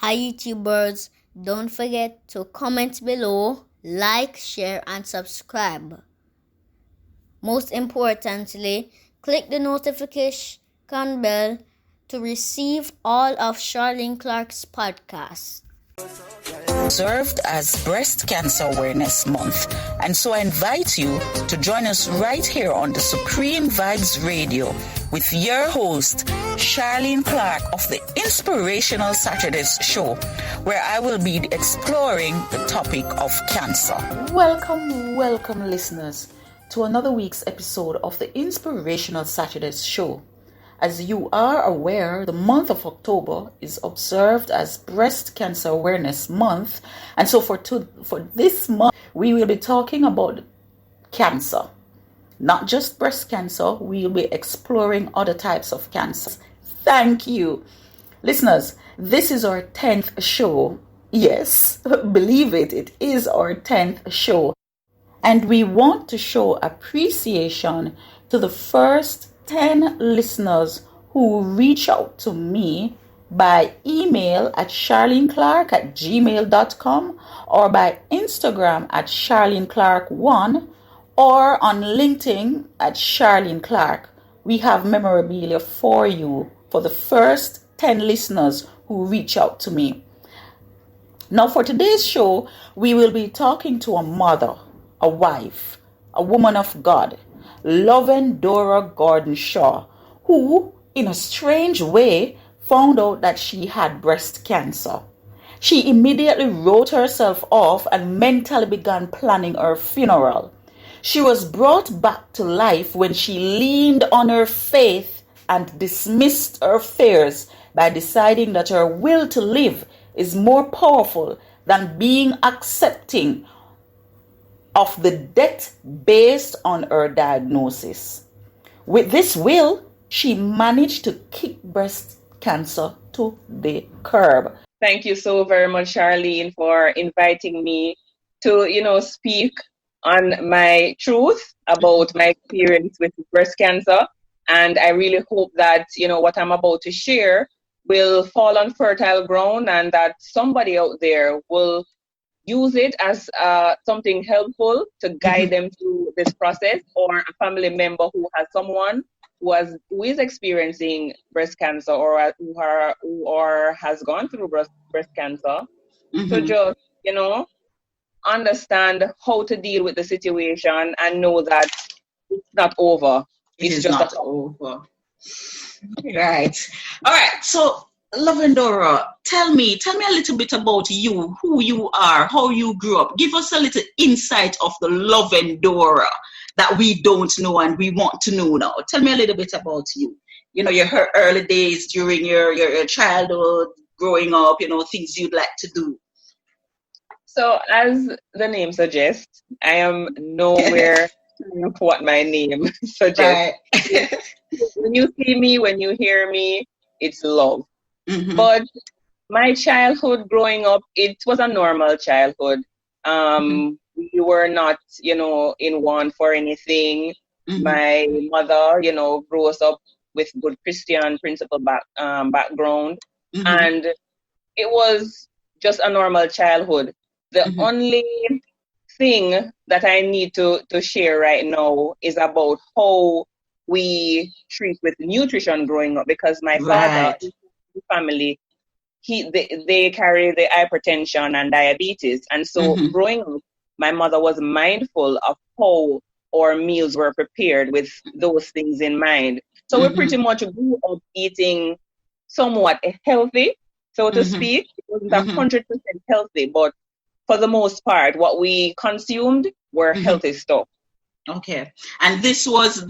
Hi YouTubers, don't forget to comment below, like, share and subscribe. Most importantly, click the notification bell to receive all of Sharleen Clarke's podcasts. Observed as Breast Cancer Awareness Month, and so I invite you to join us right here on the Supreme Vibes Radio with your host, Sharleen Clarke of the Inspirational Saturdays show, where I will be exploring the topic of cancer. Welcome, listeners, to another week's episode of the Inspirational Saturdays show. As you are aware, the month of October is observed as Breast Cancer Awareness Month. And so for this month, we will be talking about cancer. Not just breast cancer, we will be exploring other types of cancers. Thank you. Listeners, this is our 10th show. Yes, believe it, it is our 10th show. And we want to show appreciation to the first 10 listeners who reach out to me by email at sharleenclarke@gmail.com or by Instagram at sharleenclarke1 or on LinkedIn at Sharleen Clarke. We have memorabilia for you for the first 10 listeners who reach out to me. Now for today's show, we will be talking to a mother, a wife, a woman of God, Lovendora Gordon-Shaw, who, in a strange way, found out that she had breast cancer. She immediately wrote herself off and mentally began planning her funeral. She was brought back to life when she leaned on her faith and dismissed her fears by deciding that her will to live is more powerful than being accepting of the death based on her diagnosis. With this will, she managed to kick breast cancer to the curb. Thank you so very much, Sharleen, for inviting me to, speak on my truth about my experience with breast cancer. And I really hope that, what I'm about to share will fall on fertile ground and that somebody out there will use it as something helpful to guide them through this process, or a family member who has someone who is experiencing breast cancer or has gone through breast cancer, to just, understand how to deal with the situation and know that it's not over. It's just not over. Right. All right. So, Lovendora, tell me a little bit about you, who you are, how you grew up. Give us a little insight of the Lovendora that we don't know and we want to know now. Tell me a little bit about you. Your early days during your childhood, growing up, things you'd like to do. So, as the name suggests, I am nowhere what my name suggests. Right. When you see me, when you hear me, it's love. Mm-hmm. But my childhood growing up, it was a normal childhood. We were not, in want for anything. Mm-hmm. My mother, grew us up with good Christian principle background. Mm-hmm. And it was just a normal childhood. The only thing that I need to share right now is about how we treat with nutrition growing up, because my father, family, they carry the hypertension and diabetes, and so growing up, my mother was mindful of how our meals were prepared with those things in mind. So we pretty much grew up eating somewhat healthy, so to speak. It wasn't 100% healthy, but for the most part, what we consumed were healthy stuff. Okay, and this was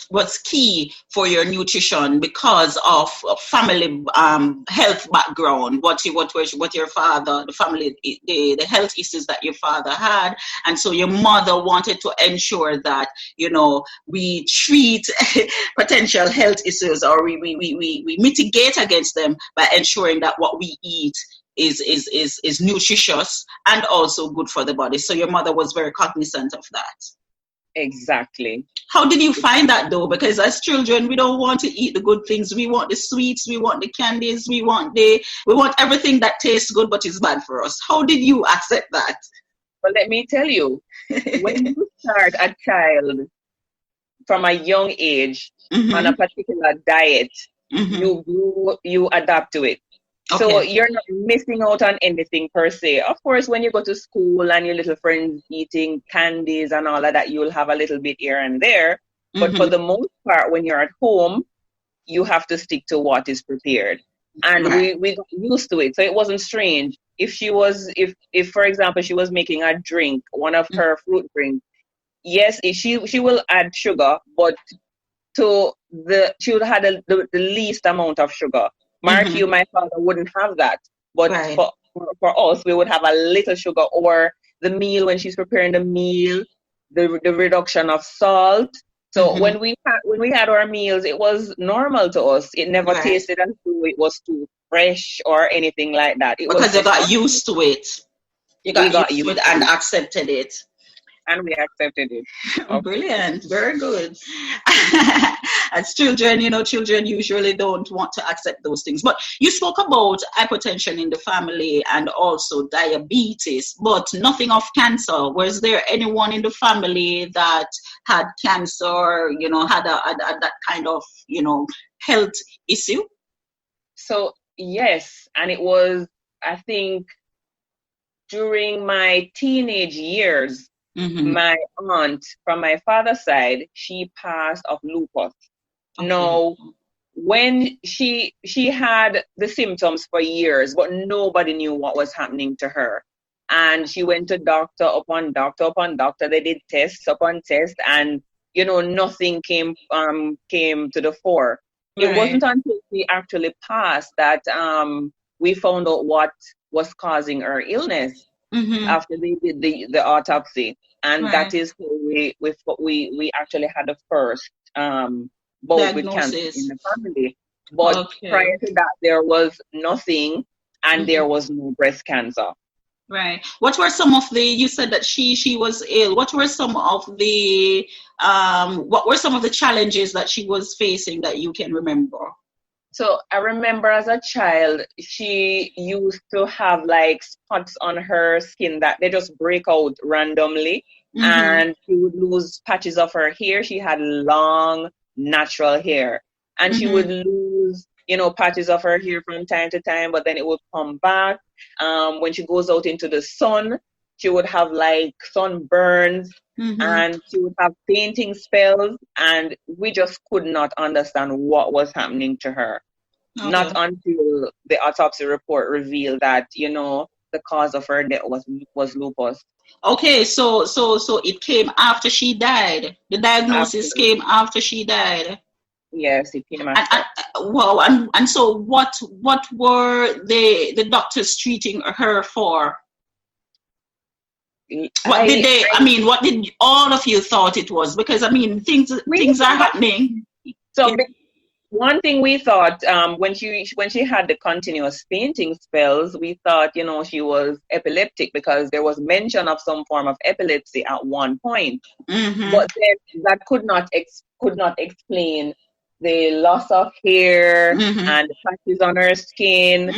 what's key for your nutrition because of family health background. What your father, the family, the health issues that your father had, and so your mother wanted to ensure that we treat potential health issues, or we mitigate against them by ensuring that what we eat is nutritious and also good for the body. So your mother was very cognizant of that. Exactly. How did you find that though? Because as children, we don't want to eat the good things. We want the sweets, we want the candies, we want everything that tastes good but is bad for us. How did you accept that? But let me tell you, when you start a child from a young age on a particular diet, you adapt to it. Okay. So you're not missing out on anything per se. Of course, when you go to school and your little friends eating candies and all of that, you'll have a little bit here and there. But for the most part, when you're at home, you have to stick to what is prepared. And we got used to it. So it wasn't strange. If for example, she was making a drink, one of her fruit drinks, yes, she will add sugar, but she would have the least amount of sugar. Mark you, my father wouldn't have that. But for us, we would have a little sugar, or the meal, when she's preparing the meal, the reduction of salt. So when we had our meals, it was normal to us. It never tasted as though it was too fresh or anything like that. Because you got used to it. You got used to it and accepted it. And we accepted it. Oh, brilliant. Very good. As children, children usually don't want to accept those things. But you spoke about hypertension in the family and also diabetes, but nothing of cancer. Was there anyone in the family that had cancer, had that kind of, health issue? So, yes. And it was, I think, during my teenage years, my aunt from my father's side, she passed of lupus. Okay. Now, when she had the symptoms for years, but nobody knew what was happening to her. And she went to doctor upon doctor upon doctor. They did tests upon tests, and nothing came to the fore. Right. It wasn't until she actually passed that we found out what was causing her illness. After they did the autopsy, and that is how we actually had the first bout with cancer in the family. But prior to that, there was nothing, and there was no breast cancer. Right. What were some of you said that she was ill. What were some of the challenges that she was facing that you can remember? So I remember as a child, she used to have like spots on her skin that they just break out randomly, and she would lose patches of her hair. She had long, natural hair, and she would lose, patches of her hair from time to time, but then it would come back. When she goes out into the sun, she would have like sunburns, and she would have fainting spells, and we just could not understand what was happening to her. Okay. Not until the autopsy report revealed that, the cause of her death was lupus. Okay, so it came after she died. The diagnosis came after she died. Yes, it came after. And so what were the doctors treating her for? What did all of you thought it was? Because things are happening. So one thing we thought, when she had the continuous fainting spells, we thought, she was epileptic, because there was mention of some form of epilepsy at one point. But then that could not explain the loss of hair and the patches on her skin,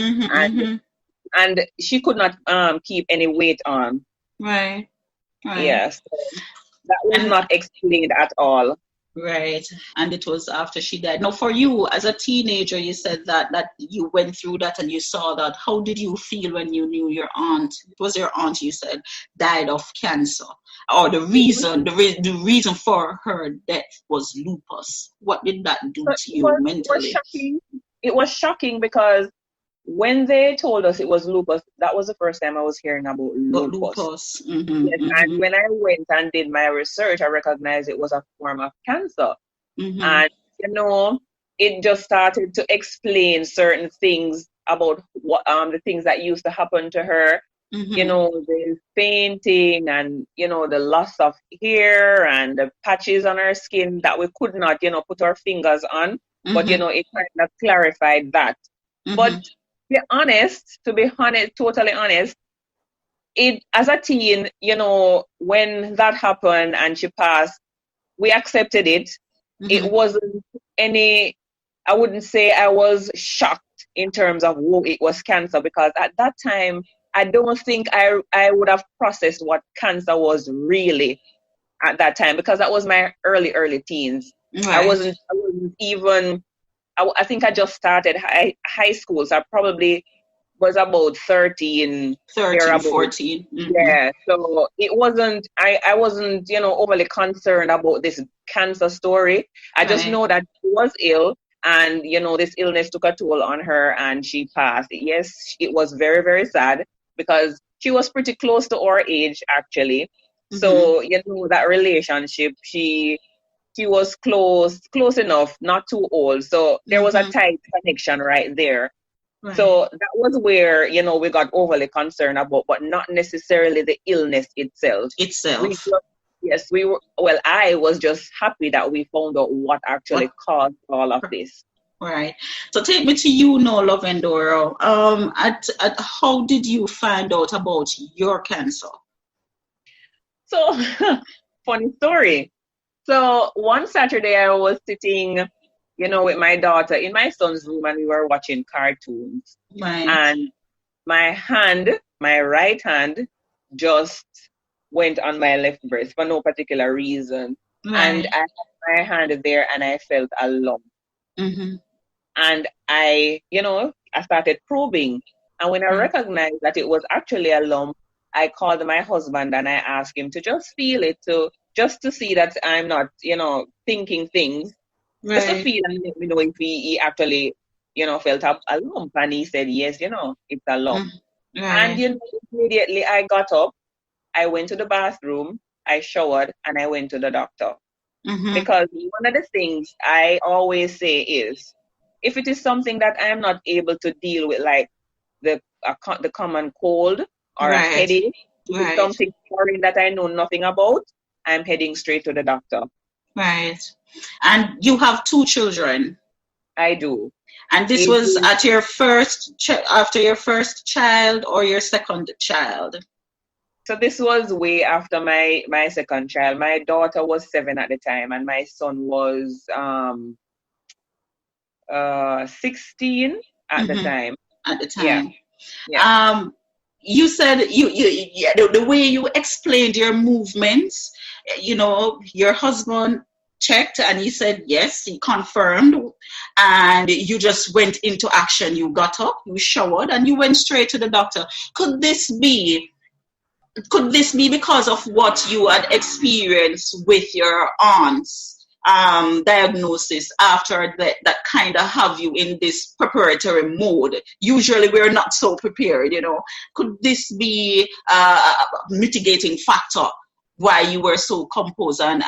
and she could not keep any weight on. Right. Yes, that was not explained at all. Right. And it was after she died. Now, for you as a teenager, you said that you went through that and you saw that. How did you feel when you knew your aunt? It was your aunt, you said, died of cancer, or the reason for her death was lupus. What did that do to you mentally? It was shocking because when they told us it was lupus, that was the first time I was hearing about lupus. Yes, and when I went and did my research, I recognized it was a form of cancer. And, it just started to explain certain things about what the things that used to happen to her. The fainting and, the loss of hair and the patches on her skin that we could not, put our fingers on. But, it kind of clarified that. But to be totally honest, as a teen, when that happened and she passed, we accepted it. It wasn't any, I wouldn't say I was shocked in terms of, whoa, it was cancer, because at that time, I don't think I would have processed what cancer was really at that time, because that was my early teens. Right. I wasn't even, I think I just started high school, so I probably was about 13, 14. Yeah, so it wasn't, I wasn't, overly concerned about this cancer story. I just know that she was ill, and, this illness took a toll on her and she passed. Yes, it was very, very sad, because she was pretty close to our age, actually. So, that relationship, she was close enough, not too old. So there was a tight connection right there. Right. So that was where, we got overly concerned about, but not necessarily the illness itself. I was just happy that we found out what actually caused all of this. Right. So take me to you now, Lovendora. At how did you find out about your cancer? So, funny story. So one Saturday I was sitting, with my daughter in my son's room, and we were watching cartoons. Right. And my right hand, just went on my left breast for no particular reason. Right. And I had my hand there and I felt a lump. And I started probing. And when I recognized that it was actually a lump, I called my husband and I asked him to just feel it, just to see that I'm not, thinking things. Right. Just to feel and let me know if he actually, felt a lump. And he said, yes, it's a lump. Right. And, immediately I got up, I went to the bathroom, I showered, and I went to the doctor. Because one of the things I always say is, if it is something that I am not able to deal with, like the common cold or a headache, if it's something foreign that I know nothing about, I'm heading straight to the doctor. Right. And you have 2 children. I do. And this was at your after your first child or your second child? So this was way after my second child. My daughter was 7 at the time, and my son was 16 at the time. At the time. Yeah. You said the way you explained your movements, your husband checked and he said yes, he confirmed, and you just went into action. You got up, you showered, and you went straight to the doctor. Could this be because of what you had experienced with your aunt's diagnosis after that kind of have you in this preparatory mode? Usually we're not so prepared, Could this be a mitigating factor why you were so composed and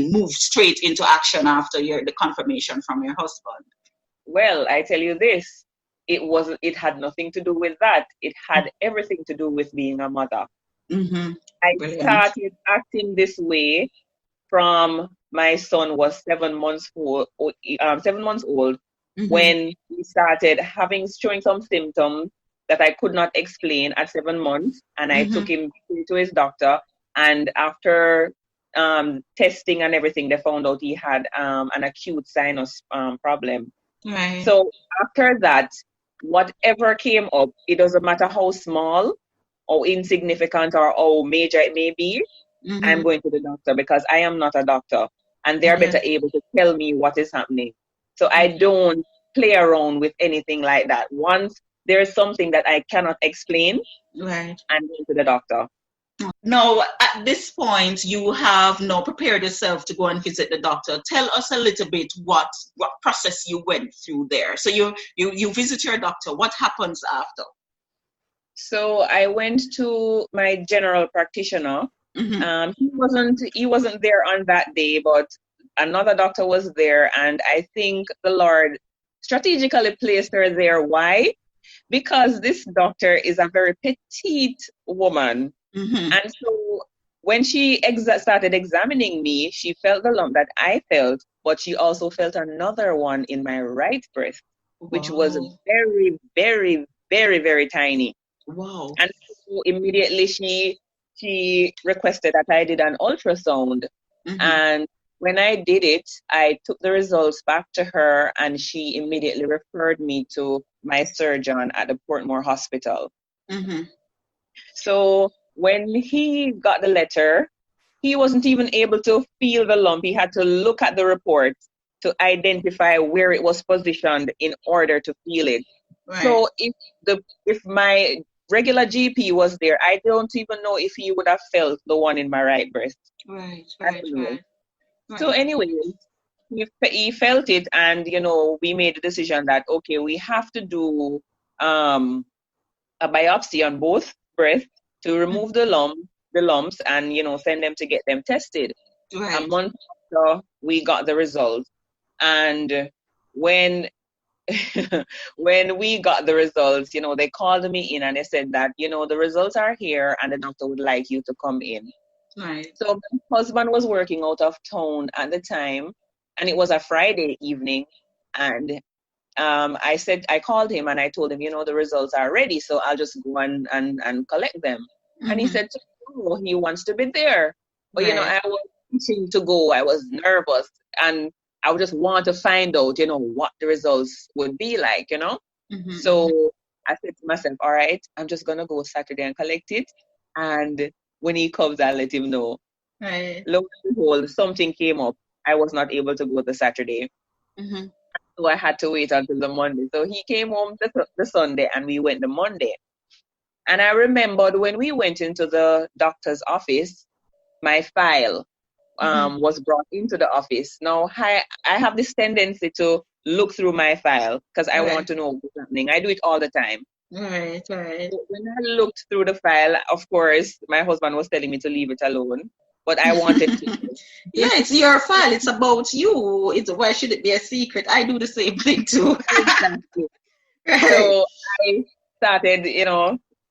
moved straight into action after the confirmation from your husband? Well, I tell you this, it had nothing to do with that. It had everything to do with being a mother. I started acting this way from my son was 7 months old, when he started showing some symptoms that I could not explain at 7 months, and I took him to his doctor, and after testing and everything, they found out he had an acute sinus problem. Right. So after that, whatever came up, it doesn't matter how small or insignificant or how major it may be, I'm going to the doctor, because I am not a doctor, and they're better able to tell me what is happening. So I don't play around with anything like that. Once there's something that I cannot explain, I'm going to the doctor. Now, at this point, you have now prepared yourself to go and visit the doctor. Tell us a little bit what process you went through there. So you visit your doctor. What happens after? So I went to my general practitioner. He wasn't there on that day, but another doctor was there, and I think the Lord strategically placed her there. Why? Because this doctor is a very petite woman. And so when she started examining me, she felt the lump that I felt, but she also felt another one in my right breast, which was very, very, very, very tiny. Wow. And so immediately she she requested that I did an ultrasound. And when I did it, I took the results back to her, and she immediately referred me to my surgeon at the Portmore Hospital. So when he got the letter, he wasn't even able to feel the lump. He had to look at the report to identify where it was positioned in order to feel it. Right. So if my regular GP was there, I don't even know if he would have felt the one in my right breast. Right. So anyway, he felt it, and we made the decision that okay, we have to do a biopsy on both breasts to remove the lumps, and send them to get them tested. Right. A month after we got the results, and when when we got the results, they called me in and they said that the results are here and the doctor would like you to come in. Right. So my husband was working out of town at the time, and it was a Friday evening, and I called him and I told him, the results are ready, so I'll just go and collect them. And he said, oh, he wants to be there. But, I was itching to go. I was nervous, and I would just want to find out, what the results would be like, So I said to myself, all right, I'm just going to go Saturday and collect it. And when he comes, I'll let him know. Right. Lo and behold, something came up. I was not able to go the Saturday. So I had to wait until the Monday. So he came home the Sunday, and we went the Monday. And I remembered when we went into the doctor's office, my file was brought into the office. Now, I have this tendency to look through my file because I want to know what's happening. I do it all the time. Right. So when I looked through the file, of course, my husband was telling me to leave it alone. But I wanted to. Yeah, it's your file. It's about you. Why should it be a secret? I do the same thing too. Exactly. So I started,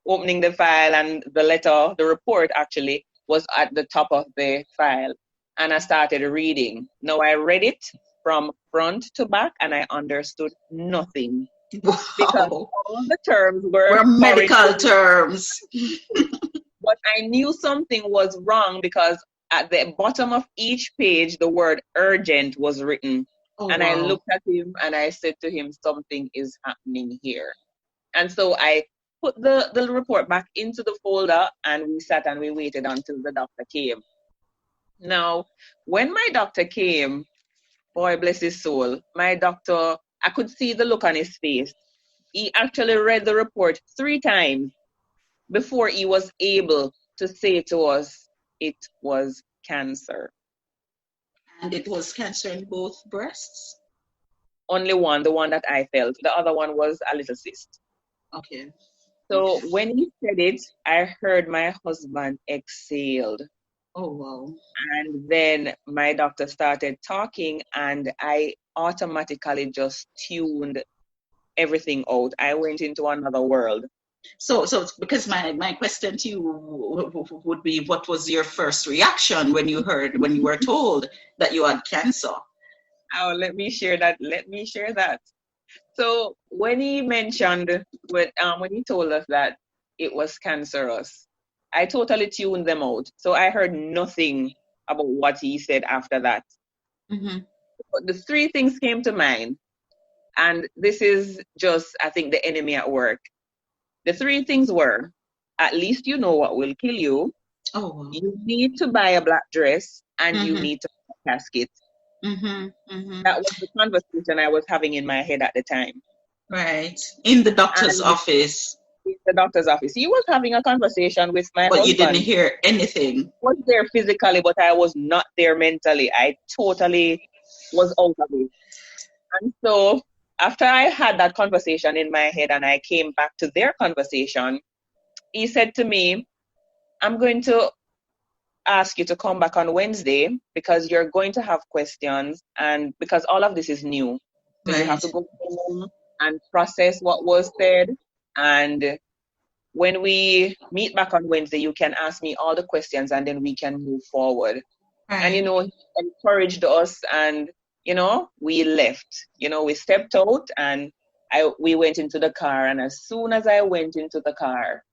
opening the file, and the report actually was at the top of the file. And I started reading. Now I read it from front to back, and I understood nothing. Wow. Because all the terms were medical terms. But I knew something was wrong because at the bottom of each page, the word urgent was written. And wow. I looked at him and I said to him, something is happening here. And so I put the report back into the folder, and we sat and we waited until the doctor came. Now, when my doctor came, boy, bless his soul, my doctor, I could see the look on his face. He actually read the report 3 times before he was able to say to us it was cancer. And it was cancer in both breasts? Only one, the one that I felt. The other one was a little cyst. Okay. So when he said it, I heard my husband exhaled. Oh, wow. And then my doctor started talking, and I automatically just tuned everything out. I went into another world. So because my question to you would be, what was your first reaction when you were told that you had cancer? Oh, let me share that. So when he mentioned, when he told us that it was cancerous, I totally tuned them out. So I heard nothing about what he said after that. But the 3 things came to mind. And this is just, I think, the enemy at work. The 3 things were, at least you know what will kill you. Oh. You need to buy a black dress, and you need to buy a casket. That was the conversation I was having in my head at the time. Right. In the doctor's office. In the doctor's office. He was having a conversation with my husband. But you didn't hear anything. I was there physically, but I was not there mentally. I totally was out of it. And so after I had that conversation in my head and I came back to their conversation, he said to me, I'm going to ask you to come back on Wednesday because you're going to have questions, and because all of this is new. So you have to go home and process what was said. And when we meet back on Wednesday, you can ask me all the questions and then we can move forward. Right. And, he encouraged us, and we left. We stepped out, and we went into the car. And as soon as I went into the car,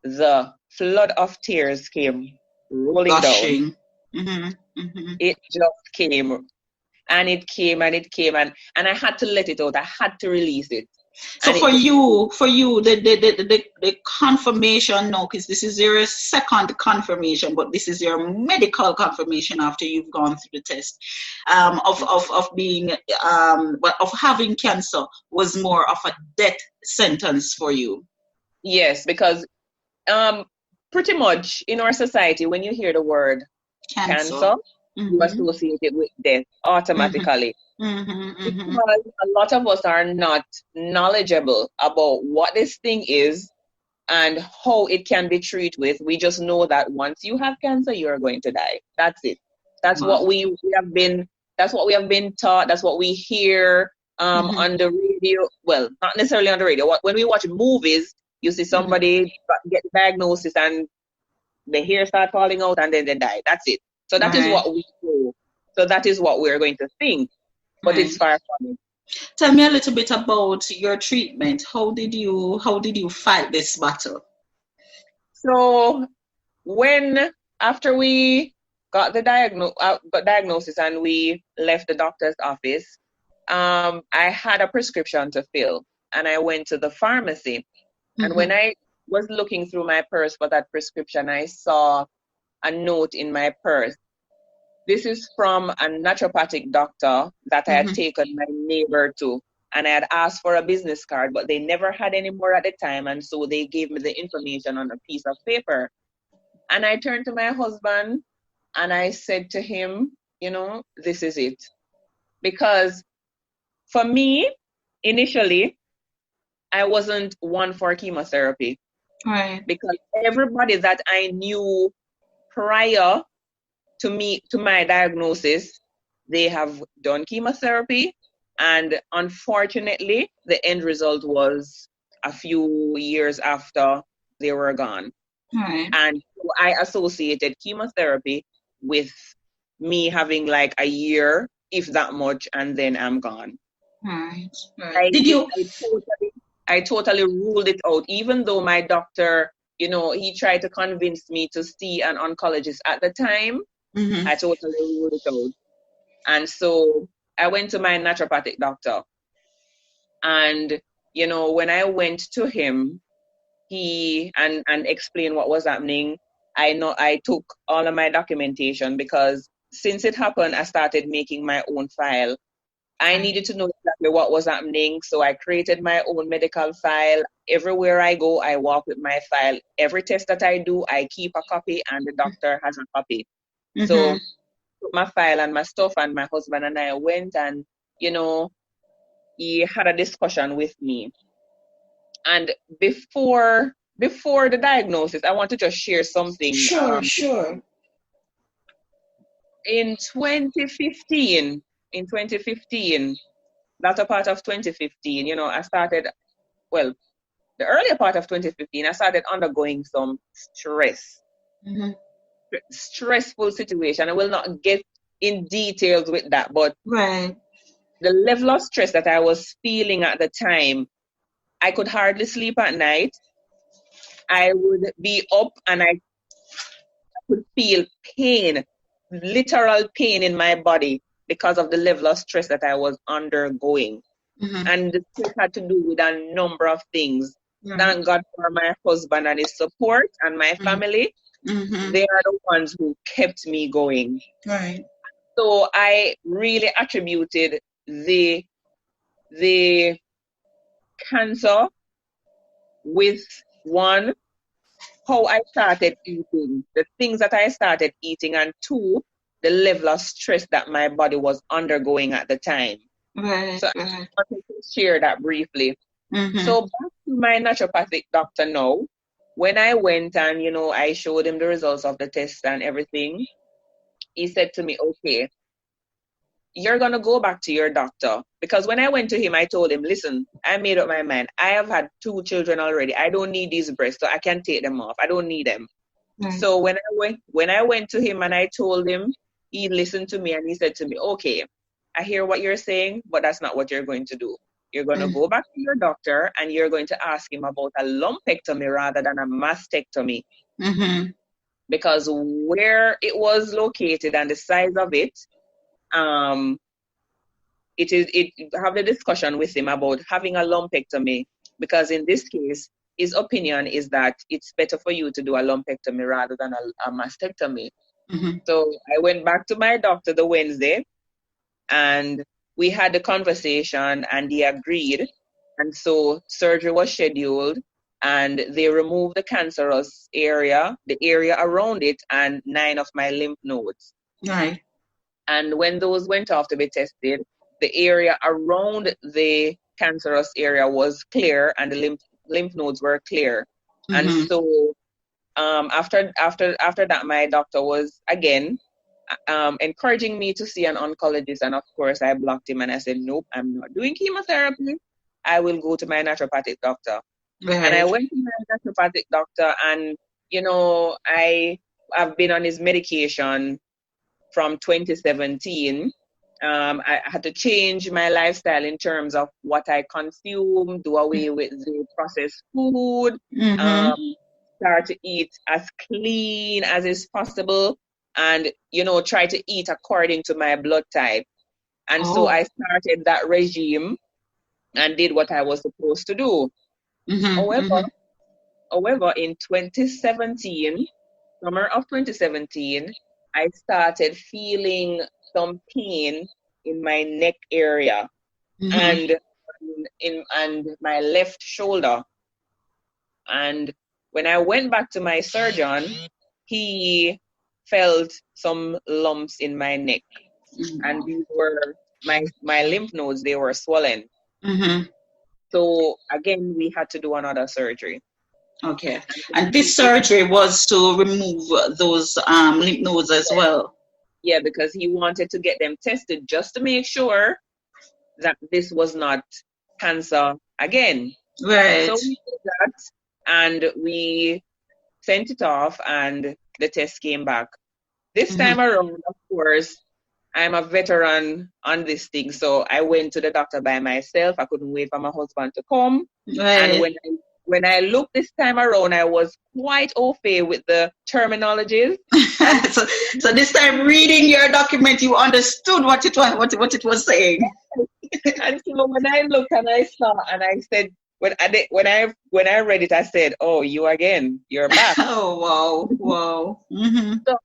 the flood of tears came rolling down. Gushing. Mm-hmm. It just came, and it came, and it came, and I had to let it out. I had to release it. So for you, the confirmation now, because this is your second confirmation, but this is your medical confirmation after you've gone through the test, of having cancer was more of a death sentence for you. Yes, because pretty much in our society, when you hear the word cancer, you associate it with death automatically. Because a lot of us are not knowledgeable about what this thing is and how it can be treated with. We just know that once you have cancer, you are going to die. That's it. That's what we have been. That's what we have been taught. That's what we hear on the radio. Well, not necessarily on the radio. When we watch movies, you see somebody get the diagnosis and the hair start falling out and then they die. That's it. So that is what we do. So that is what we're going to think. But it's far from it. Tell me a little bit about your treatment. How did you fight this battle? So after we got the diagnosis and we left the doctor's office, I had a prescription to fill, and I went to the pharmacy. And when I was looking through my purse for that prescription, I saw a note in my purse. This is from a naturopathic doctor that I had taken my neighbor to, and I had asked for a business card, but they never had any more at the time, and so they gave me the information on a piece of paper. And I turned to my husband and I said to him, this is it. Because for me, initially, I wasn't one for chemotherapy. Right. Because everybody that I knew prior to my diagnosis, they have done chemotherapy, and unfortunately, the end result was a few years after they were gone. Right. And so I associated chemotherapy with me having like a year, if that much, and then I'm gone. Right. I totally ruled it out, even though my doctor, he tried to convince me to see an oncologist at the time. I totally ruled it out. And so I went to my naturopathic doctor. And, when I went to him, he and explained what was happening, I took all of my documentation, because since it happened, I started making my own file. I needed to know exactly what was happening, so I created my own medical file. Everywhere I go, I walk with my file. Every test that I do, I keep a copy, and the doctor has a copy. So my file and my stuff, and my husband and I went, and he had a discussion with me. And before the diagnosis, I want to just share something. Sure. In 2015, latter part of 2015, I started, the earlier part of 2015, I started undergoing some stressful situation. I will not get in details with that, but the level of stress that I was feeling at the time, I could hardly sleep at night. I would be up and I could feel pain, literal pain in my body because of the level of stress that I was undergoing. And the stress had to do with a number of things. Thank God for my husband and his support and my family. They are the ones who kept me going. Right. So I really attributed the cancer with, one, how I started eating, the things that I started eating, and two, the level of stress that my body was undergoing at the time. Right. So I wanted to share that briefly. So back to my naturopathic doctor now. When I went and, I showed him the results of the test and everything, he said to me, okay, you're going to go back to your doctor. Because when I went to him, I told him, listen, I made up my mind. I have had 2 children already. I don't need these breasts, so I can take them off. I don't need them. So when I went to him and I told him, he listened to me and he said to me, okay, I hear what you're saying, but that's not what you're going to do. You're going to go back to your doctor and you're going to ask him about a lumpectomy rather than a mastectomy. Because where it was located and the size of it, have the discussion with him about having a lumpectomy, because in this case, his opinion is that it's better for you to do a lumpectomy rather than a mastectomy. So I went back to my doctor the Wednesday and we had the conversation and he agreed. And so surgery was scheduled and they removed the cancerous area, the area around it, and 9 of my lymph nodes. Right. And when those went off to be tested, the area around the cancerous area was clear and the lymph nodes were clear. And so after that, my doctor was again encouraging me to see an oncologist. And of course, I blocked him and I said, nope, I'm not doing chemotherapy. I will go to my naturopathic doctor. Right. And I went to my naturopathic doctor and, I have been on his medication from 2017. I had to change my lifestyle in terms of what I consume, do away with the processed food, start to eat as clean as is possible, and, try to eat according to my blood type. And so I started that regime and did what I was supposed to do. However, in 2017, summer of 2017, I started feeling some pain in my neck area and my left shoulder. And when I went back to my surgeon, he felt some lumps in my neck. And these were my lymph nodes, they were swollen. So again, we had to do another surgery. Okay. And this surgery was to remove those lymph nodes as well? Yeah, because he wanted to get them tested just to make sure that this was not cancer again. Right. So we did that and we sent it off and the test came back. This time around, of course, I'm a veteran on this thing. So I went to the doctor by myself. I couldn't wait for my husband to come. Right. And when I looked this time around, I was quite au fait with the terminologies. so this time, reading your document, you understood what it was saying. And so when I looked and I saw and I said, when I read it, I said, "Oh, you again? You're back." Oh, wow. So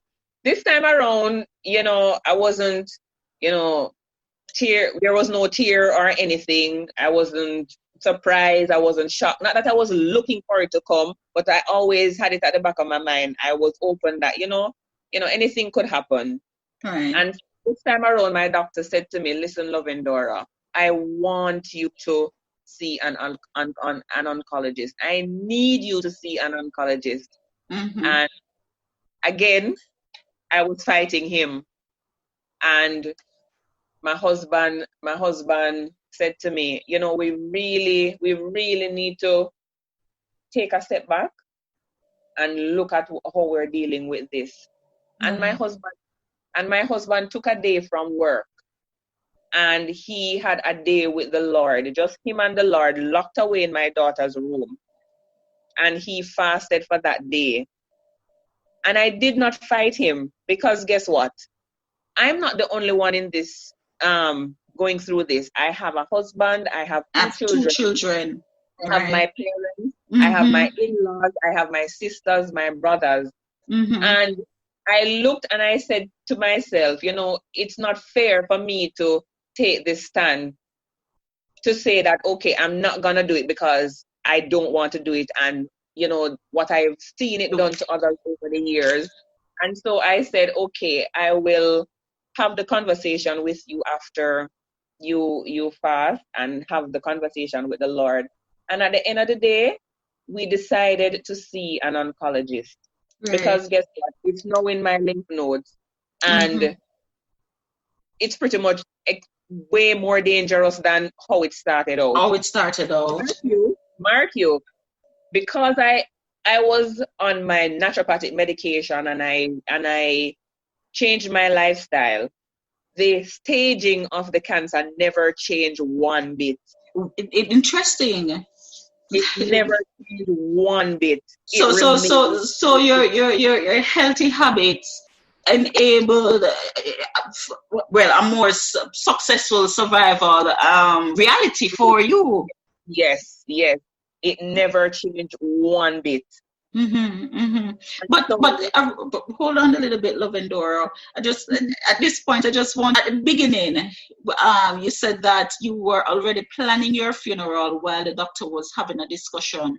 this time around, I wasn't, there was no tear or anything. I wasn't surprised. I wasn't shocked. Not that I was looking for it to come, but I always had it at the back of my mind. I was open that, anything could happen. Right. And this time around, my doctor said to me, "Listen, Lovendora, I want you to see an oncologist. I need you to see an oncologist." And again, I was fighting him. And my husband said to me, we really need to take a step back and look at how we're dealing with this. And my husband took a day from work and he had a day with the Lord, just him and the Lord, locked away in my daughter's room. And he fasted for that day. And I did not fight him because guess what? I'm not the only one in this, going through this. I have a husband. I have two children. I have my parents. I have my in-laws. I have my sisters, my brothers. And I looked and I said to myself, it's not fair for me to take this stand to say that, okay, I'm not going to do it because I don't want to do it. And, what I've seen it done to others over the years. And so I said, okay, I will have the conversation with you after you fast and have the conversation with the Lord. And at the end of the day, we decided to see an oncologist. Right. Because guess what? It's now in my lymph nodes. And it's pretty much way more dangerous than how it started out. Mark you. Because I was on my naturopathic medication and I changed my lifestyle, the staging of the cancer never changed one bit. Interesting. It never changed one bit. So your healthy habits enabled a more successful survival reality for you. Yes. It never changed one bit. But hold on a little bit, Lovendora. At this point, I just want at the beginning. You said that you were already planning your funeral while the doctor was having a discussion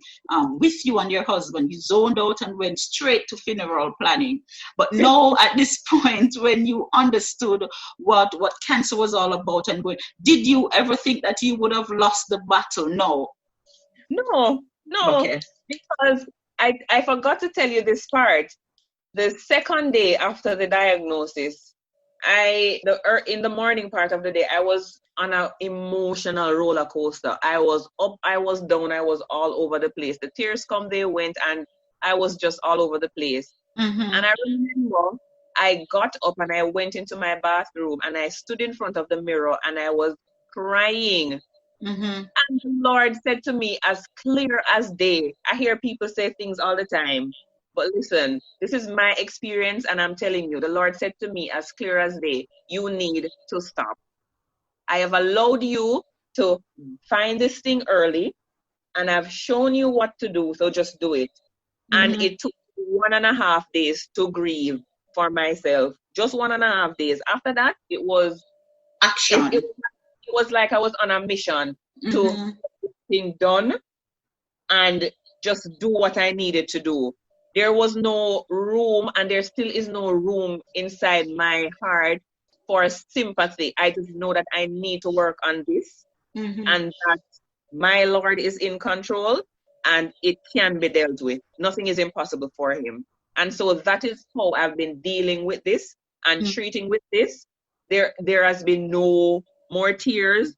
with you and your husband. You zoned out and went straight to funeral planning. But now, at this point, when you understood what cancer was all about and going, did you ever think that you would have lost the battle? No. Okay. Because I forgot to tell you this part. The second day after the diagnosis, in the morning part of the day, I was on an emotional roller coaster. I was up, I was down, I was all over the place. The tears come, they went, and I was just all over the place. And I remember I got up and I went into my bathroom and I stood in front of the mirror and I was crying. And the Lord said to me as clear as day. I hear people say things all the time, but listen, this is my experience and I'm telling you, the Lord said to me as clear as day, you need to stop. I have allowed you to find this thing early and I've shown you what to do, so just do it. And it took 1.5 days to grieve for myself. Just 1.5 days. After that, it was action. It was like I was on a mission to get this thing done and just do what I needed to do. There was no room, and there still is no room inside my heart for sympathy. I just know that I need to work on this and that my Lord is in control and it can be dealt with. Nothing is impossible for him. And so that is how I've been dealing with this and treating with this. There has been no more tears.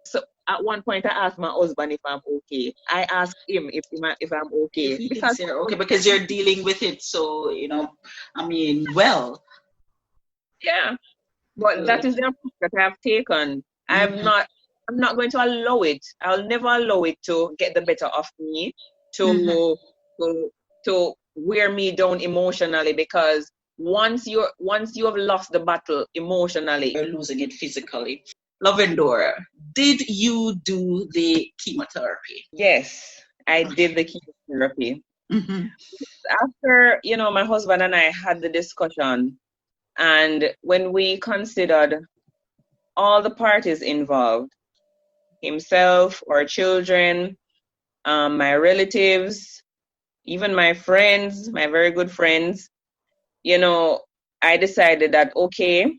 So at one point I asked my husband if I'm okay. I asked him if I'm okay. Because you're dealing with it, so well. Yeah. But that is the approach that I have taken. I'm not going to allow it. I'll never allow it to get the better of me, to wear me down emotionally, because once you have lost the battle emotionally, you're losing it physically. Lovendora, did you do the chemotherapy? Yes, I did the chemotherapy. After, my husband and I had the discussion, and when we considered all the parties involved, himself, our children, my relatives, even my friends, my very good friends, I decided that, okay,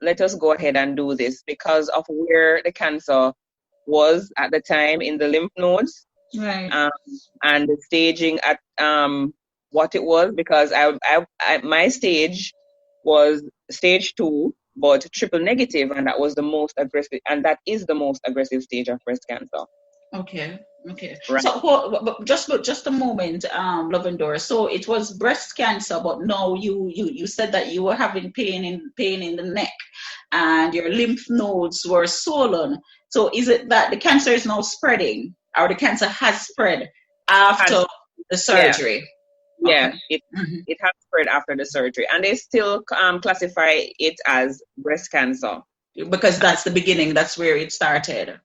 let us go ahead and do this because of where the cancer was at the time in the lymph nodes, right? And the staging at what it was, because my stage was stage 2, but triple negative, and that was the most aggressive, and that is the most aggressive stage of breast cancer. Okay. Right. So just a moment, Lovendora. So it was breast cancer, but no, you said that you were having pain in the neck, and your lymph nodes were swollen. So is it that the cancer is now spreading, or the cancer has spread after the surgery? Yeah, it has spread after the surgery, and they still classify it as breast cancer because that's the beginning. That's where it started.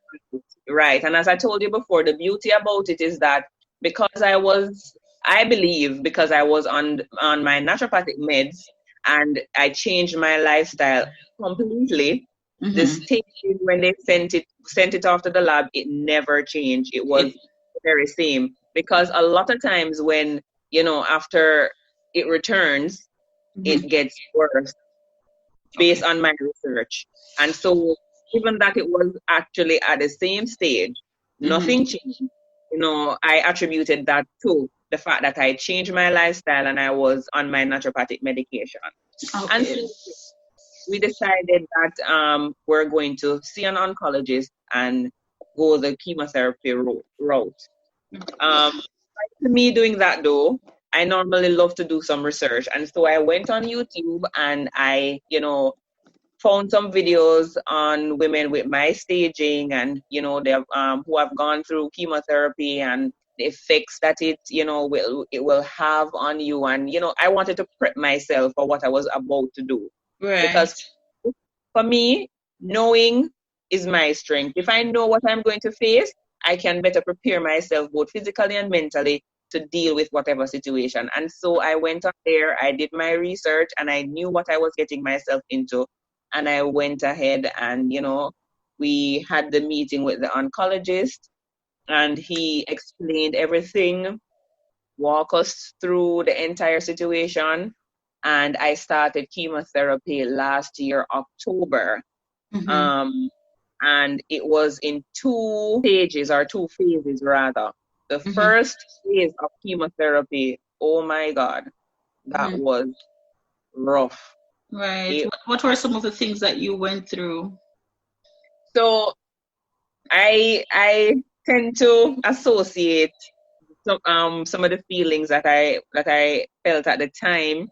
Right. And as I told you before, the beauty about it is that because I believe because I was on my naturopathic meds and I changed my lifestyle completely, the stage when they sent it off to the lab, it never changed. It was the very same. Because a lot of times when, after it returns, it gets worse based on my research. And so even that it was actually at the same stage, nothing changed. I attributed that to the fact that I changed my lifestyle and I was on my naturopathic medication. Okay. And so we decided that we're going to see an oncologist and go the chemotherapy route. To me doing that though, I normally love to do some research. And so I went on YouTube and I, found some videos on women with my staging and, you know, they have, who have gone through chemotherapy and the effects that it, you know, will have on you. And, you know, I wanted to prep myself for what I was about to do. Right. Because for me, knowing is my strength. If I know what I'm going to face, I can better prepare myself both physically and mentally to deal with whatever situation. And so I went up there, I did my research, and I knew what I was getting myself into. And I went ahead and, you know, we had the meeting with the oncologist, and he explained everything, walk us through the entire situation. And I started chemotherapy last year, October. Mm-hmm. And it was in 2 stages, or 2 phases rather. The Mm-hmm. first phase of chemotherapy, oh my God, that Mm-hmm. was rough. Right. What were some of the things that you went through? So I tend to associate some of the feelings that I felt at the time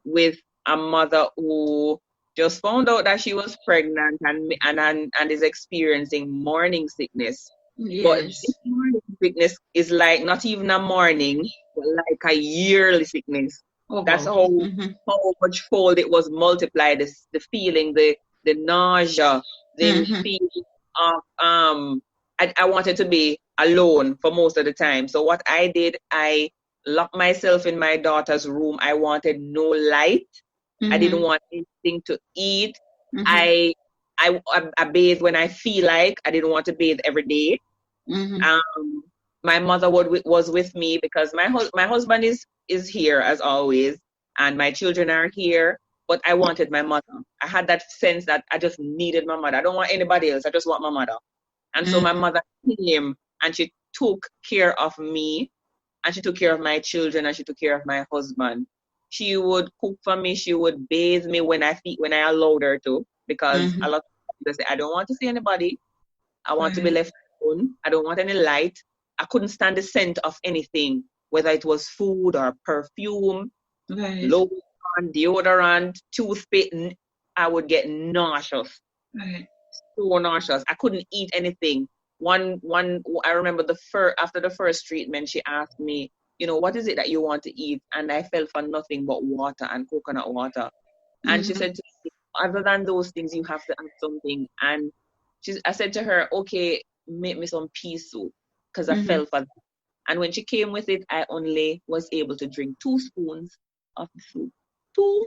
with a mother who just found out that she was pregnant and is experiencing morning sickness. But Yes. this morning sickness is like not even a morning, but like a yearly sickness. Oh, That's wow. how much fold it was multiplied. The feeling, the nausea, the Mm-hmm. feeling of I wanted to be alone for most of the time. So what I did, I locked myself in my daughter's room. I wanted no light. I didn't want anything to eat. Mm-hmm. I bathe when I feel like. I didn't want to bathe every day. Mm-hmm. My mother was with me because my husband is here as always, and my children are here. But I wanted my mother. I had that sense that I just needed my mother. I don't want anybody else. I just want my mother. And so my mother came and she took care of me, and she took care of my children, and she took care of my husband. She would cook for me. She would bathe me when I allowed her to, because a lot of people say, I don't want to see anybody. I want to be left alone. I don't want any light. I couldn't stand the scent of anything, whether it was food or perfume, lotion, deodorant, toothpaste. I would get nauseous. Right. So nauseous. I couldn't eat anything. I remember after the first treatment, she asked me, you know, what is it that you want to eat? And I felt for nothing but water and coconut water. And she said to me, other than those things, you have to have something. And I said to her, okay, make me some pea soup, because I fell for that. And when she came with it, I only was able to drink 2 spoons of the soup. 2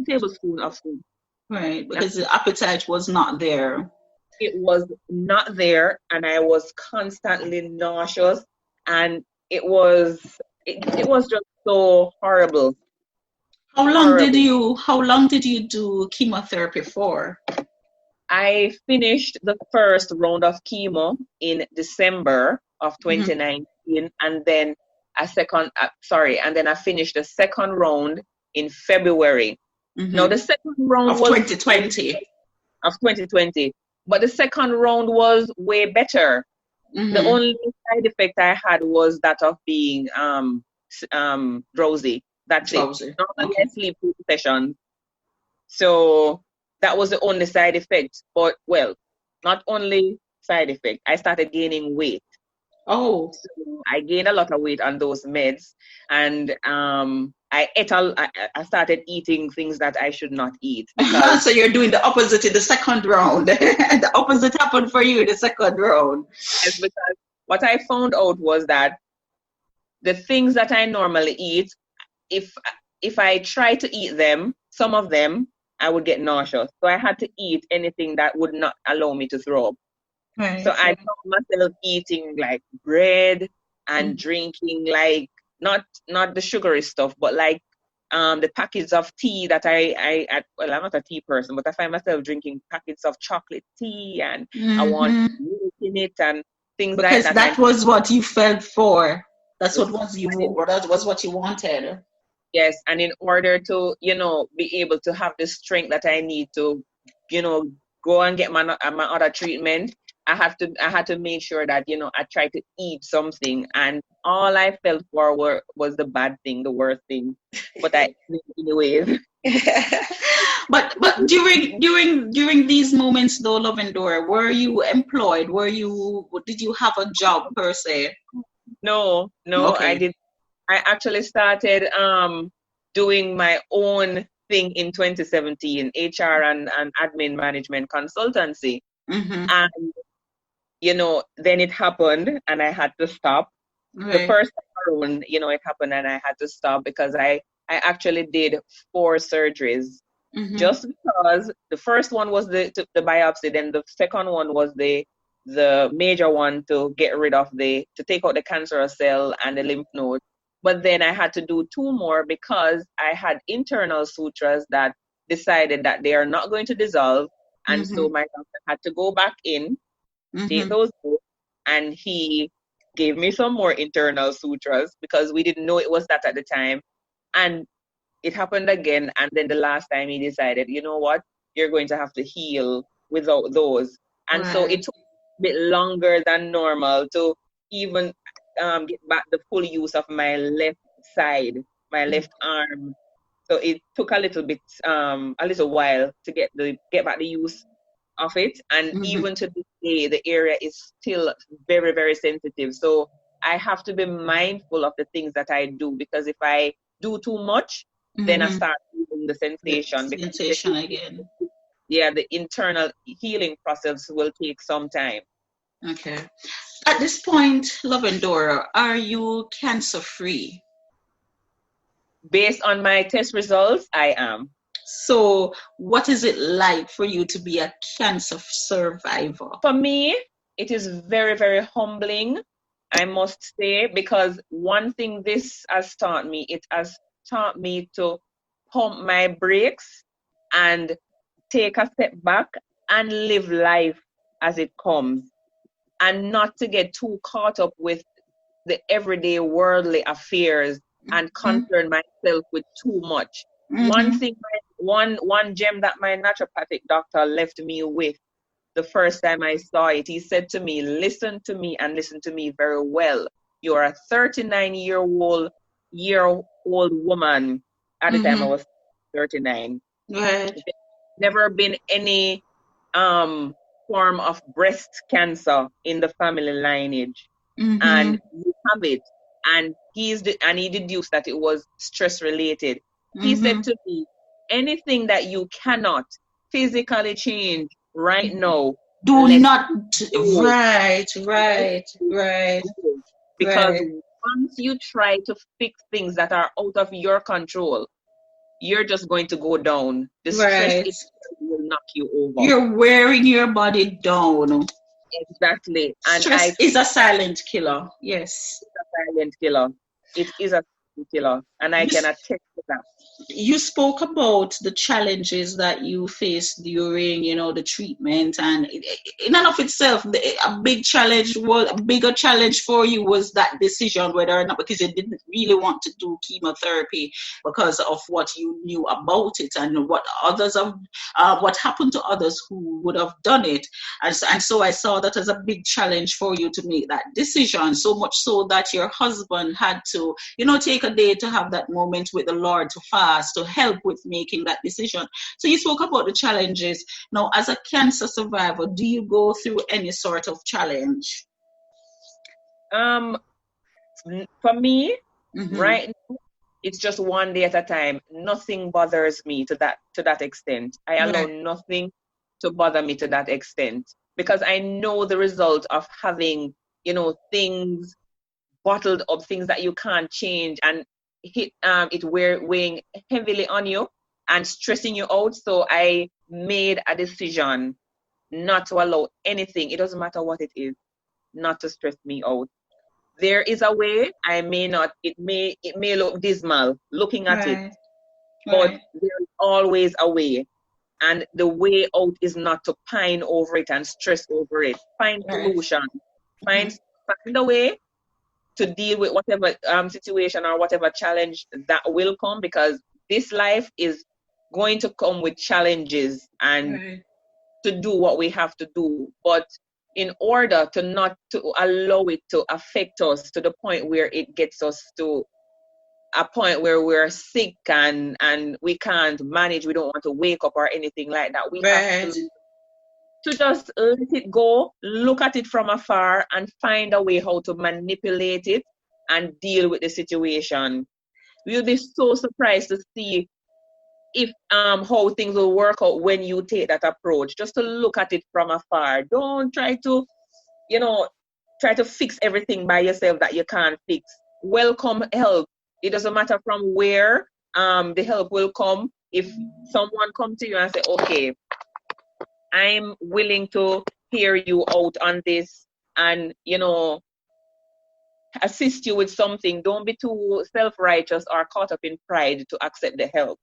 tablespoons of soup. Right, because the appetite was not there. It was not there, and I was constantly nauseous, and it was just so horrible. How long did you do chemotherapy for? I finished the first round of chemo in December of 2019, and then I finished the second round in February. Now the second round of 2020. Of 2020. But the second round was way better. The only side effect I had was that of being drowsy. That's drowsy. It. Normally I sleep 2 sessions. So that was the only side effect. But, well, not only side effect, I started gaining weight. Oh. So I gained a lot of weight on those meds. And I started eating things that I should not eat. So you're doing the opposite in the second round. The opposite happened for you in the second round. Yes, because what I found out was that the things that I normally eat, if I try to eat them, some of them, I would get nauseous. So I had to eat anything that would not allow me to throw up. Right. So I found myself eating like bread and drinking like not the sugary stuff, but like the packets of tea that I'm not a tea person, but I find myself drinking packets of chocolate tea, and I want milk in it and things like that. Because that was what you felt for. That was what you wanted. Yes, and in order to, be able to have the strength that I need to, go and get my other treatment, I had to make sure that, I try to eat something, and all I felt for was the bad thing, the worst thing. But I anyways. But during these moments though, Lovendora, were you employed? Did you have a job per se? No, I Okay. did. I actually started doing my own thing in 2017, HR and admin management consultancy. Mm-hmm. And then it happened and I had to stop. The Right. first time around, it happened and I had to stop because I actually did 4 surgeries. Mm-hmm. Just because the first one was the biopsy, then the second one was the major one to get rid of to take out the cancerous cell and the lymph node. But then I had to do 2 more because I had internal sutras that decided that they are not going to dissolve. And Mm-hmm. so my doctor had to go back in, take Mm-hmm. those out, and he gave me some more internal sutras because we didn't know it was that at the time. And it happened again, and then the last time he decided, you know what, you're going to have to heal without those. And so Right. it took a bit longer than normal to even get back the full use of my left side, my left arm. So it took a little while to get back the use of it. And Mm-hmm. even to this day, the area is still very, very sensitive. So I have to be mindful of the things that I do, because if I do too much, then I Mm-hmm. start feeling the The sensation, because sensation again. the internal healing process will take some time. Okay. At this point, Lovendora, are you cancer free? Based on my test results, I am. So, what is it like for you to be a cancer survivor? For me, it is very, very humbling, I must say, because one thing this has taught me, it has taught me to pump my brakes and take a step back and live life as it comes, and not to get too caught up with the everyday worldly affairs and Mm-hmm. concern myself with too much. One Mm-hmm. thing, one gem that my naturopathic doctor left me with the first time I saw it, he said to me, listen to me and listen to me very well. You're a 39-year-old woman. At the time I Mm-hmm. was 39. Right. There's never been any form of breast cancer in the family lineage. Mm-hmm. And you have it. And he deduced that it was stress related. He Mm-hmm. said to me, anything that you cannot physically change right now, Do let not. go. Right. Let Right. it Right. go. Because Right. once you try to fix things that are out of your control, you're just going to go down. The stress Right. itself will knock you over. You're wearing your body down. Exactly. And Stress is a silent killer. Yes. it's a silent killer. It is a silent killer. And I You, can attest to that. you spoke about the challenges that you faced during, the treatment, and in and of itself, a big challenge was a bigger challenge for you was that decision whether or not, because you didn't really want to do chemotherapy because of what you knew about it and what happened to others who would have done it, and so I saw that as a big challenge for you to make that decision. So much so that your husband had to, take a day to have that moment with the Lord to fast to help with making that decision. So you spoke about the challenges. Now, as a cancer survivor, do you go through any sort of challenge? Um, for me, Mm-hmm. right now, it's just one day at a time. Nothing bothers me to that extent. I allow Right. nothing to bother me to that extent, because I know the result of having, things bottled up, things that you can't change, and weighing heavily on you and stressing you out. So I made a decision not to allow anything, it doesn't matter what it is, not to stress me out. There is a way. I may not, it may look dismal looking at it, Right. but Right. there is always a way. And the way out is not to pine over it and stress over it. Find Right. solution. Mm-hmm. Find a way to deal with whatever situation or whatever challenge that will come, because this life is going to come with challenges, and Right. to do what we have to do. But in order to not to allow it to affect us to the point where it gets us to a point where we're sick and we can't manage, we don't want to wake up or anything like that. We have to just let it go, look at it from afar, and find a way how to manipulate it and deal with the situation. You'll be so surprised to see if how things will work out when you take that approach. Just to look at it from afar. Don't try to, try to fix everything by yourself that you can't fix. Welcome help. It doesn't matter from where the help will come. If someone comes to you and say, okay, I'm willing to hear you out on this and, assist you with something. Don't be too self-righteous or caught up in pride to accept the help.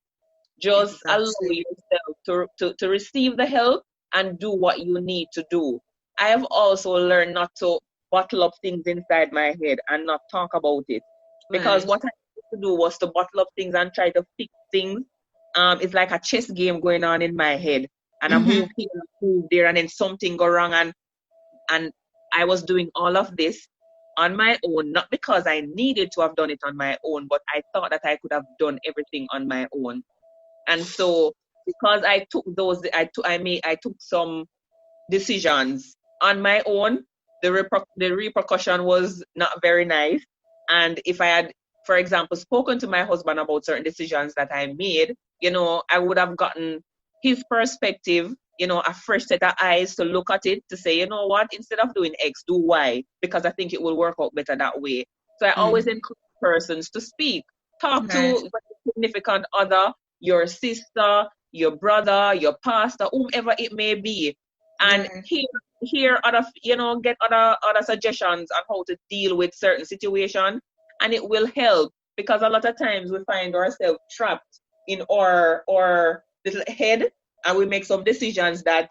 Just allow yourself to receive the help and do what you need to do. I have also learned not to bottle up things inside my head and not talk about it. Because what I used to do was to bottle up things and try to fix things. It's like a chess game going on in my head. And I move here, move there, and then something go wrong. And I was doing all of this on my own, not because I needed to have done it on my own, but I thought that I could have done everything on my own. And so, because I took some decisions on my own, the repercussion was not very nice. And if I had, for example, spoken to my husband about certain decisions that I made, I would have gotten his perspective, a fresh set of eyes to look at it, to say, you know what, instead of doing X, do Y, because I think it will work out better that way. So I always encourage persons to speak. Talk to your significant other, your sister, your brother, your pastor, whomever it may be, and hear other, get other suggestions on how to deal with certain situations, and it will help, because a lot of times we find ourselves trapped in our little head, and we make some decisions that,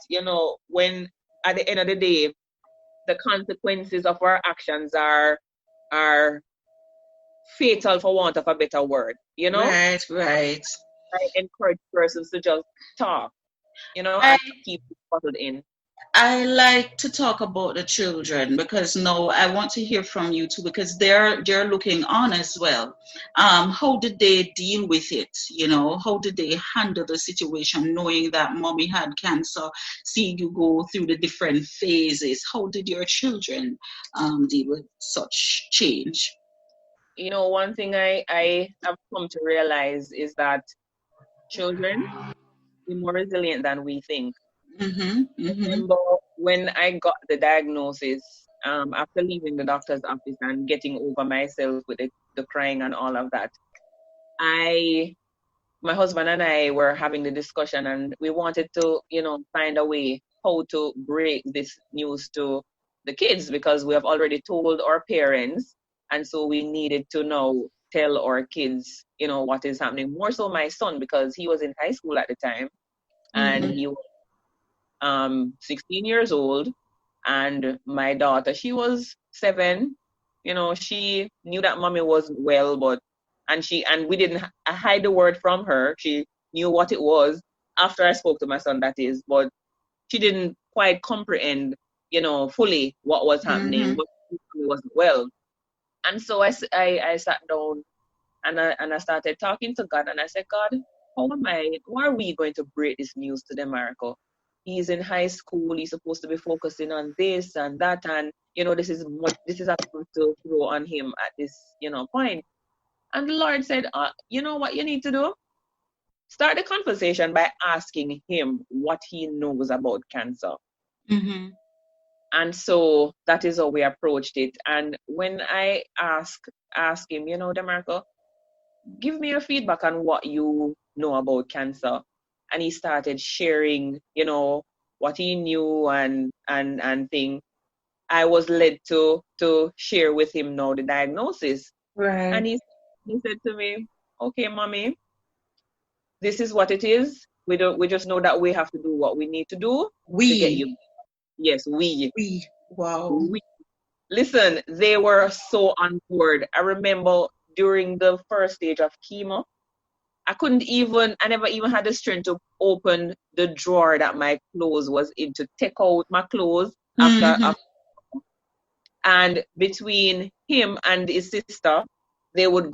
when at the end of the day, the consequences of our actions are fatal, for want of a better word, Right. I encourage persons to just talk, and to keep it bottled in. I like to talk about the children, because no, I want to hear from you too, because they're looking on as well. How did they deal with it? How did they handle the situation, knowing that mommy had cancer, seeing you go through the different phases? How did your children deal with such change? One thing I have come to realize is that children are more resilient than we think. Remember when I got the diagnosis, after leaving the doctor's office and getting over myself with the crying and all of that, my husband and I were having the discussion, and we wanted to, find a way how to break this news to the kids, because we have already told our parents, and so we needed to now tell our kids, what is happening. More so my son, because he was in high school at the time, and he was 16 years old, and my daughter, she was 7. She knew that mommy wasn't well, and we didn't hide the word from her. She knew what it was after I spoke to my son, that is, but she didn't quite comprehend, fully what was happening, but she wasn't well. And so I sat down and I started talking to God, and I said, God, how are we going to break this news to Demarco? He's in high school, he's supposed to be focusing on this and that, and this is a lot to throw on him at this point. And the Lord said, you know what you need to do? Start the conversation by asking him what he knows about cancer. And so that is how we approached it. And when I asked him, Demarco, give me your feedback on what you know about cancer. And he started sharing, what he knew and thing. I was led to share with him now the diagnosis. Right. And he said to me, okay, mommy, this is what it is. We just know that we have to do what we need to do to get you. Yes, we. Wow. Listen, they were so on board. I remember during the first stage of chemo, I never even had the strength to open the drawer that my clothes was in, to take out my clothes after. And between him and his sister, they would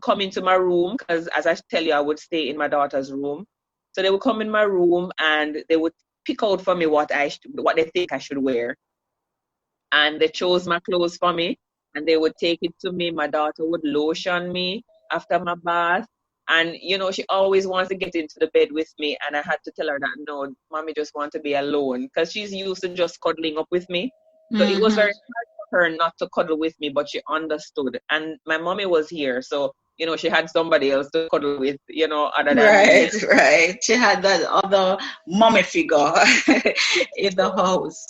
come into my room, because as I tell you, I would stay in my daughter's room. So they would come in my room and they would pick out for me what they think I should wear. And they chose my clothes for me and they would take it to me. My daughter would lotion me after my bath. And, she always wants to get into the bed with me. And I had to tell her that, no, mommy just wants to be alone, because she's used to just cuddling up with me. So it was very hard for her not to cuddle with me, but she understood. And my mommy was here. So, she had somebody else to cuddle with, other than me. Right. She had that other mommy figure in the house.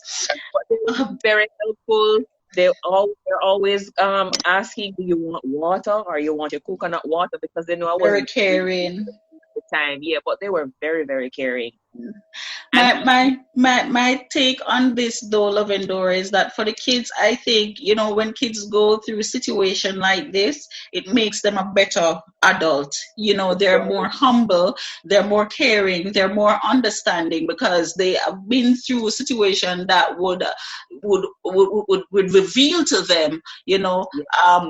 But they were very helpful. They're always asking, do you want water or you want your coconut water? Because they know I wasn't caring at the time. Yeah, but they were very, very caring. My take on this though, Lovendora, is that for the kids, I think, when kids go through a situation like this, it makes them a better adult. They're more humble, they're more caring, they're more understanding, because they have been through a situation that would reveal to them,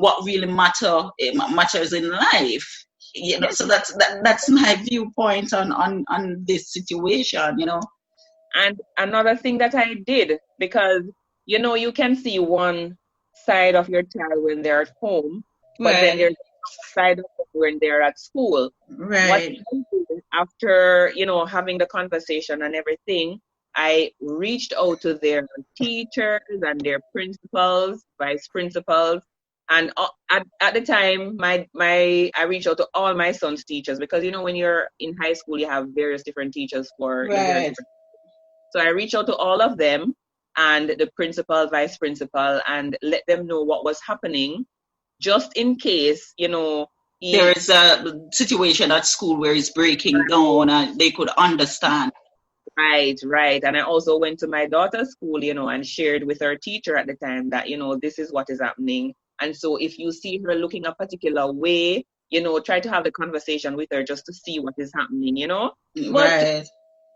what really matters in life. So that's my viewpoint on this situation. And another thing that I did, because you can see one side of your child when they're at home, but then there's a side of them when they're at school. Right. What I did after having the conversation and everything, I reached out to their teachers and their principals, vice principals. And at the time, I reached out to all my son's teachers, because when you're in high school, you have various different teachers for right. So I reached out to all of them and the principal, vice principal, and let them know what was happening, just in case there is a situation at school where it's breaking down and they could understand. Right. And I also went to my daughter's school, and shared with her teacher at the time that this is what is happening. And so if you see her looking a particular way, try to have the conversation with her just to see what is happening, Right.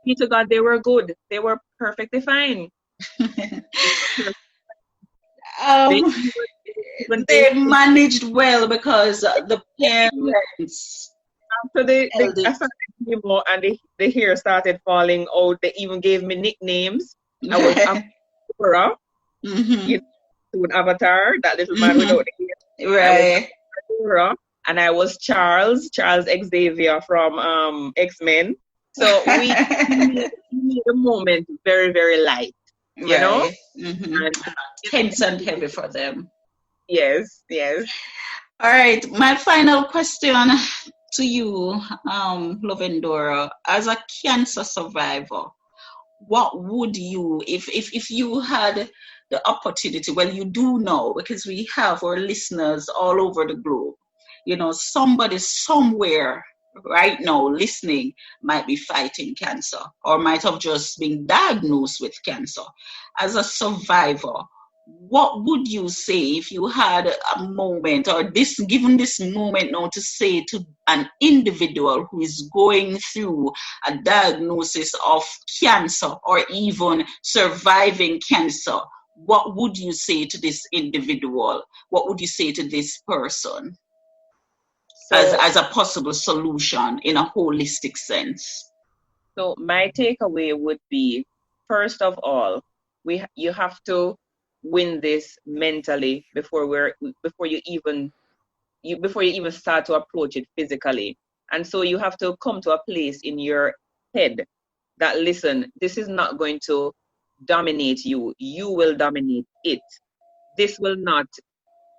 But to God, they were good. They were perfectly fine. They managed well, because the parents, after I started chemo and the hair started falling out, they even gave me nicknames. I was Untitled with Avatar, that little man without the hair. Right. And I was Charles Xavier from X-Men. So we made the moment very, very light, you know? And tense and heavy for them. Yes. All right. My final question to you, Lovendora, as a cancer survivor, what would you, if you had the opportunity, well, you do know, because we have our listeners all over the globe, somebody somewhere right now listening might be fighting cancer or might have just been diagnosed with cancer. As a survivor, what would you say if you had a moment, or given this moment now, to say to an individual who is going through a diagnosis of cancer or even surviving cancer? What would you say to this individual? What would you say to this person as a possible solution in a holistic sense? So my takeaway would be, first of all, you have to win this mentally before you even start to approach it physically. And so you have to come to a place in your head that, listen, this is not going to dominate you. You will dominate it. This will not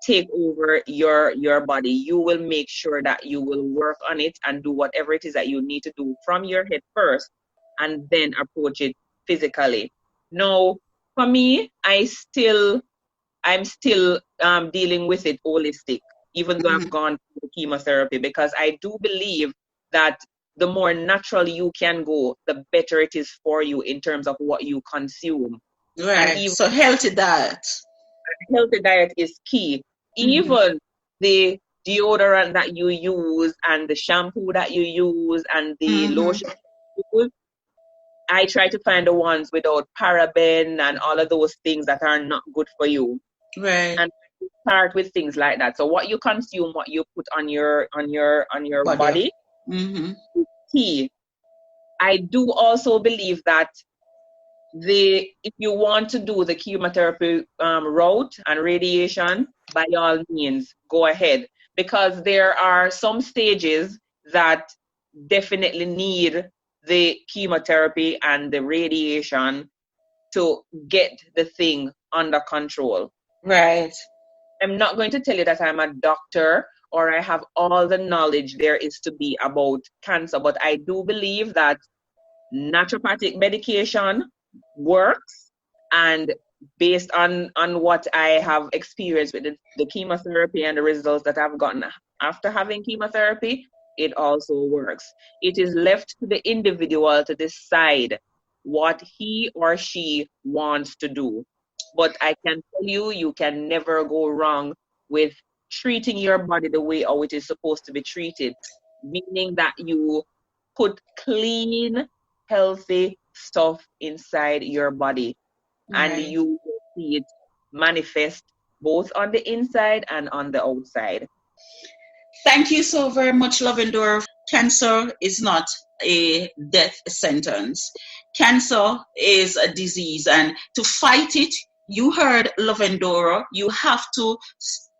take over your body. You will make sure that you will work on it and do whatever it is that you need to do from your head first, and then approach it physically. Now, for me, I'm still dealing with it holistic, even though I've gone through chemotherapy, because I do believe that the more natural you can go, the better it is for you in terms of what you consume. Right. So healthy diet. Healthy diet is key. Even the deodorant that you use and the shampoo that you use and the lotion you use, I try to find the ones without paraben and all of those things that are not good for you. Right. And start with things like that. So what you consume, what you put on your body, Mm-hmm. key. I do also believe that if you want to do the chemotherapy route and radiation, by all means, go ahead, because there are some stages that definitely need the chemotherapy and the radiation to get the thing under control. Right. I'm not going to tell you that I'm a doctor or I have all the knowledge there is to be about cancer, but I do believe that naturopathic medication works, and based on what I have experienced with the chemotherapy and the results that I've gotten after having chemotherapy, it also works. It is left to the individual to decide what he or she wants to do. But I can tell you, you can never go wrong with treating your body the way how it is supposed to be treated, meaning that you put clean, healthy stuff inside your body, and Right. you will see it manifest both on the inside and on the outside. Thank you so very much, Lovendora. Cancer is not a death sentence. Cancer is a disease, and to fight it, you heard Lovendora, you have to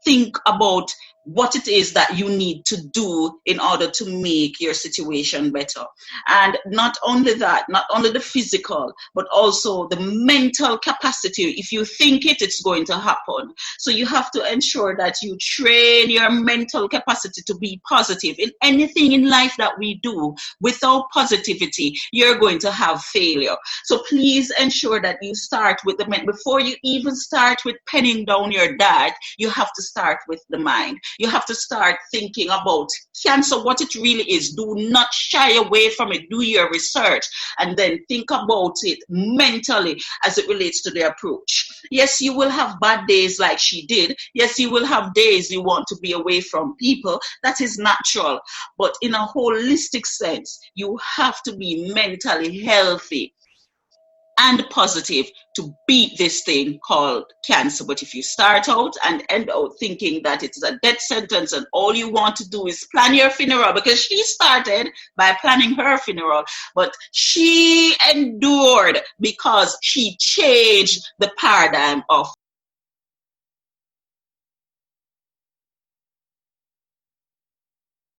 think about what it is that you need to do in order to make your situation better. And not only that, not only the physical, but also the mental capacity. If you think it, it's going to happen. So you have to ensure that you train your mental capacity to be positive. In anything in life that we do, without positivity, you're going to have failure. So please ensure that you start with the mind. Before you even start with penning down your diet, you have to start with the mind. You have to start thinking about cancer, what it really is. Do not shy away from it. Do your research and then think about it mentally as it relates to the approach. Yes, you will have bad days like she did. Yes, you will have days you want to be away from people. That is natural. But in a holistic sense, you have to be mentally healthy and positive to beat this thing called cancer. But if you start out and end out thinking that it's a death sentence and all you want to do is plan your funeral, because she started by planning her funeral, but she endured because she changed the paradigm of